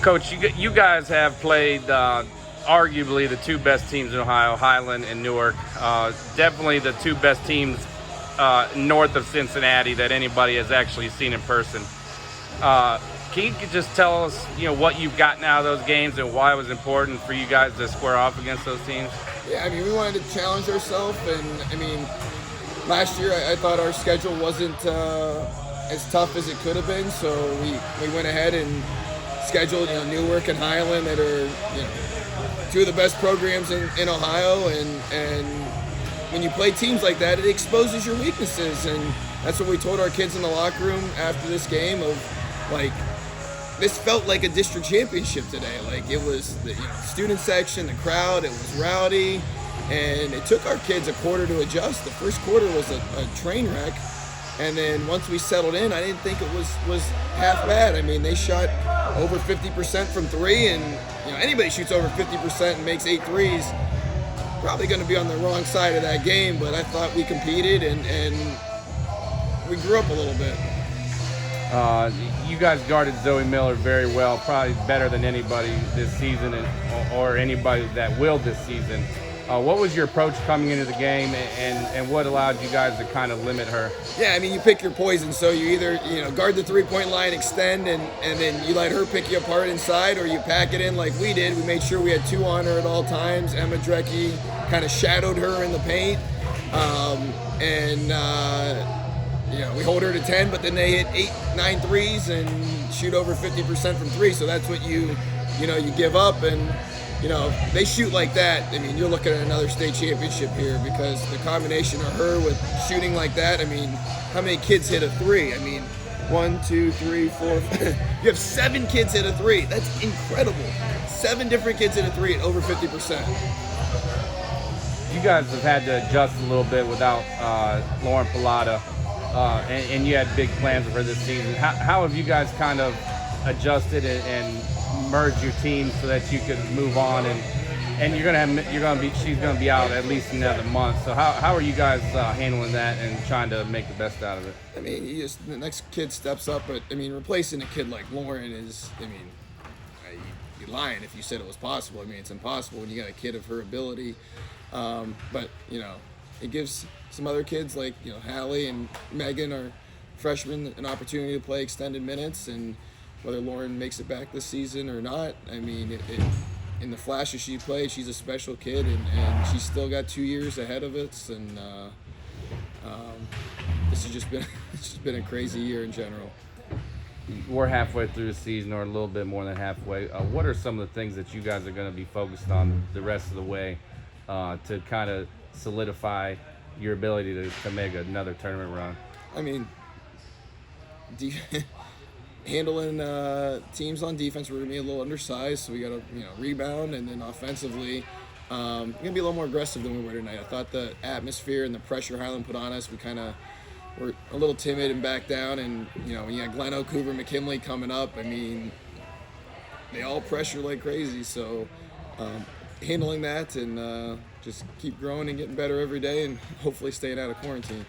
Coach, you guys have played arguably the two best teams in Ohio, Highland and Newark. Definitely the two best teams north of Cincinnati that anybody has actually seen in person. Can you just tell us, what you've gotten out of those games and why it was important for you guys to square off against those teams? Yeah, I mean, we wanted to challenge ourselves, and I mean, last year I thought our schedule wasn't as tough as it could have been, so we went ahead and scheduled Newark and Highland that are two of the best programs in Ohio, and when you play teams like that, it exposes your weaknesses, and that's what we told our kids in the locker room after this game of, like, this felt like a district championship today. Like, it was the student section, the crowd, it was rowdy, and it took our kids a quarter to adjust. The first quarter was a train wreck, and then once we settled in, I didn't think it was half bad. I mean, they shot over 50% from three, and anybody shoots over 50% and makes 8 threes, probably going to be on the wrong side of that game, but I thought we competed, and we grew up a little bit. You guys guarded Zoe Miller very well, probably better than anybody this season or anybody that will this season. What was your approach coming into the game, and what allowed you guys to kind of limit her? Yeah, I mean, you pick your poison. So you either guard the three-point line, extend, and then you let her pick you apart inside, or you pack it in like we did. We made sure we had 2 on her at all times. Emma Drecky kind of shadowed her in the paint, we hold her to 10, but then they hit 8, 9 threes and shoot over 50% from 3. So that's what you give up, and they shoot like that. I mean, you're looking at another state championship here, because the combination of her with shooting like that. I mean, how many kids hit a 3? I mean, 1, 2, 3, 4. You have 7 kids hit a 3. That's incredible. 7 different kids hit a 3 at over 50%. You guys have had to adjust a little bit without Lauren Pilata, and you had big plans for her this season. How have you guys kind of adjusted and merge your team so that you could move on, and she's gonna be out at least another month. So how are you guys handling that and trying to make the best out of it? I mean, the next kid steps up, but I mean, replacing a kid like Lauren is, you're lying if you said it was possible. I mean, it's impossible when you got a kid of her ability. But it gives some other kids like Hallie and Megan, are freshmen, an opportunity to play extended minutes, and whether Lauren makes it back this season or not, I mean, in the flashes she played, she's a special kid, and she's still got 2 years ahead of us, and this has just been a crazy year in general. We're halfway through the season, or a little bit more than halfway. What are some of the things that you guys are going to be focused on the rest of the way to kind of solidify your ability to make another tournament run? I mean, handling teams on defense, we're gonna be a little undersized, so we gotta rebound, and then offensively, we're gonna be a little more aggressive than we were tonight. I thought the atmosphere and the pressure Highland put on us, we kind of were a little timid and back down, and when you had Glen Oak, Hoover, McKinley coming up, I mean, they all pressure like crazy. So handling that and just keep growing and getting better every day, and hopefully staying out of quarantine.